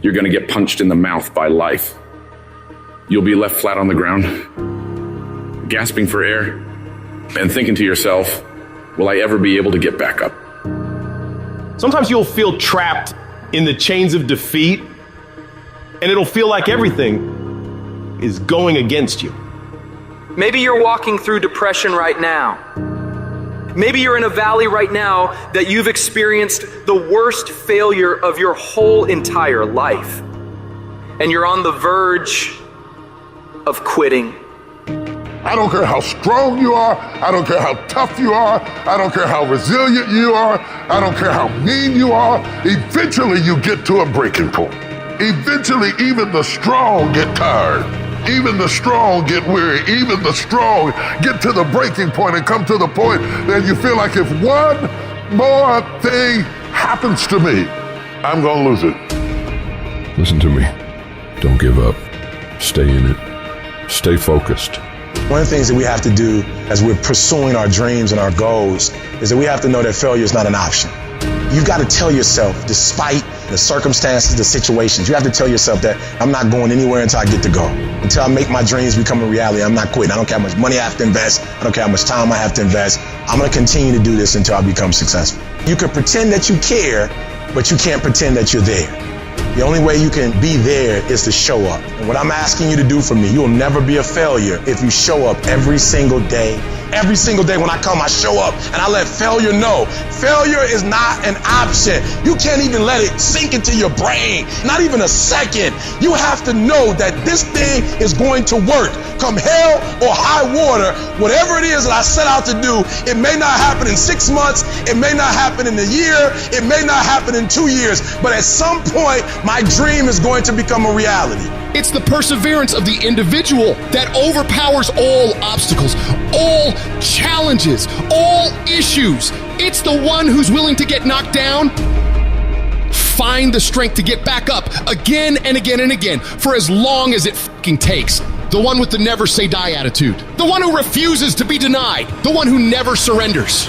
you're going to get punched in the mouth by life. You'll be left flat on the ground, gasping for air, and thinking to yourself, will I ever be able to get back up? Sometimes you'll feel trapped in the chains of defeat, and it'll feel like everything is going against you. Maybe you're walking through depression right now. Maybe you're in a valley right now that you've experienced the worst failure of your whole entire life. And you're on the verge of quitting. I don't care how strong you are. I don't care how tough you are. I don't care how resilient you are. I don't care how mean you are. Eventually you get to a breaking point. Eventually even the strong get tired. Even the strong get weary. Even the strong get to the breaking point and come to the point that you feel like if one more thing happens to me, I'm gonna lose it. Listen to me. Don't give up. Stay in it. Stay focused. One of the things that we have to do as we're pursuing our dreams and our goals is that we have to know that failure is not an option. You've got to tell yourself, despite the circumstances, the situations, you have to tell yourself that I'm not going anywhere until I get to go. Until I make my dreams become a reality, I'm not quitting. I don't care how much money I have to invest. I don't care how much time I have to invest. I'm going to continue to do this until I become successful. You can pretend that you care, but you can't pretend that you're there. The only way you can be there is to show up. And what I'm asking you to do for me, you'll never be a failure if you show up every single day. Every single day when I come, I show up and I let failure know. Failure is not an option. You can't even let it sink into your brain, not even a second. You have to know that this thing is going to work. Come hell or high water, whatever it is that I set out to do, it may not happen in 6 months, it may not happen in a year, it may not happen in 2 years, but at some point, my dream is going to become a reality. It's the perseverance of the individual that overpowers all obstacles, all challenges, all issues. It's the one who's willing to get knocked down, find the strength to get back up again and again and again for as long as it fucking takes. The one with the never say die attitude. The one who refuses to be denied. The one who never surrenders.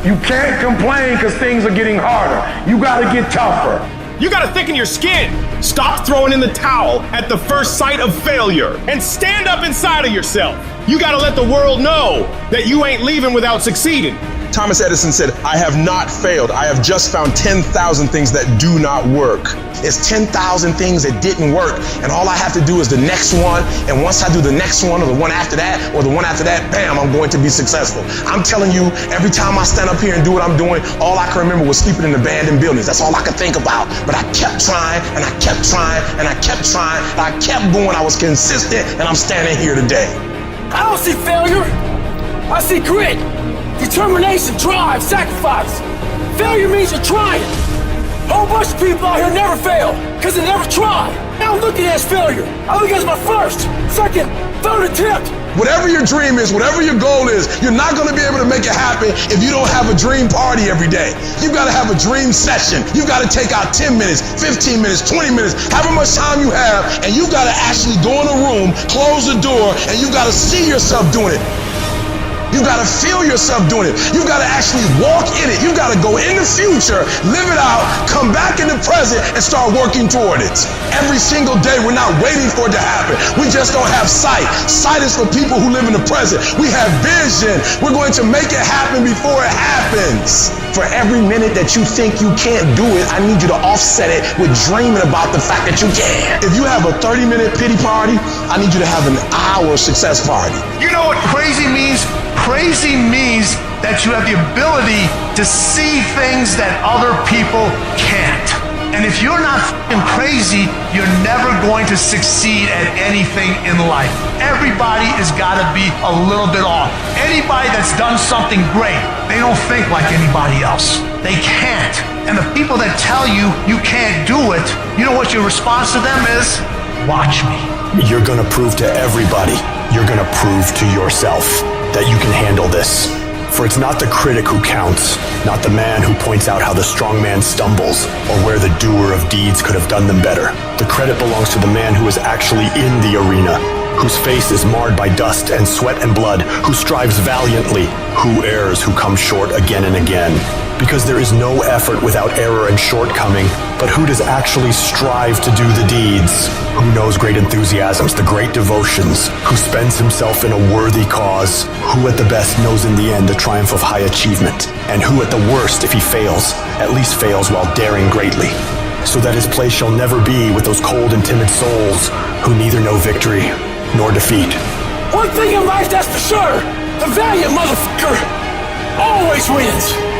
You can't complain because things are getting harder. You gotta get tougher. You gotta thicken your skin. Stop throwing in the towel at the first sight of failure and stand up inside of yourself. You gotta let the world know that you ain't leaving without succeeding. Thomas Edison said, I have not failed. I have just found 10,000 things that do not work. It's 10,000 things that didn't work. And all I have to do is the next one. And once I do the next one or the one after that or the one after that, bam, I'm going to be successful. I'm telling you, every time I stand up here and do what I'm doing, all I can remember was sleeping in abandoned buildings. That's all I could think about. But I kept trying and I kept trying and I kept trying and I kept going. I was consistent and I'm standing here today. I don't see failure. I see grit. Determination, drive, sacrifice. Failure means you're trying. A whole bunch of people out here never fail because they never try. I don't look at it as failure. I look at it as my first, second, third attempt. Whatever your dream is, whatever your goal is, you're not going to be able to make it happen if you don't have a dream party every day. You've got to have a dream session. You've got to take out 10 minutes, 15 minutes, 20 minutes, however much time you have, and you've got to actually go in a room, close the door, and you've got to see yourself doing it. You gotta feel yourself doing it. You gotta actually walk in it. You gotta go in the future, live it out, come back in the present, and start working toward it. Every single day, we're not waiting for it to happen. We just don't have sight. Sight is for people who live in the present. We have vision. We're going to make it happen before it happens. For every minute that you think you can't do it, I need you to offset it with dreaming about the fact that you can. If you have a 30-minute pity party, I need you to have an hour success party. You know what crazy means? Crazy means that you have the ability to see things that other people can't. And if you're not f***ing crazy, you're never going to succeed at anything in life. Everybody has got to be a little bit off. Anybody that's done something great, they don't think like anybody else. They can't. And the people that tell you you can't do it, you know what your response to them is? Watch me. You're gonna prove to everybody, you're gonna prove to yourself that you can handle this. For it's not the critic who counts, not the man who points out how the strong man stumbles, or where the doer of deeds could have done them better. The credit belongs to the man who is actually in the arena, whose face is marred by dust and sweat and blood, who strives valiantly, who errs, who comes short again and again. Because there is no effort without error and shortcoming, but who does actually strive to do the deeds? Who knows great enthusiasms, the great devotions? Who spends himself in a worthy cause? Who at the best knows in the end the triumph of high achievement? And who at the worst, if he fails, at least fails while daring greatly? So that his place shall never be with those cold and timid souls who neither know victory nor defeat. One thing in life that's for sure, the valiant motherfucker always wins.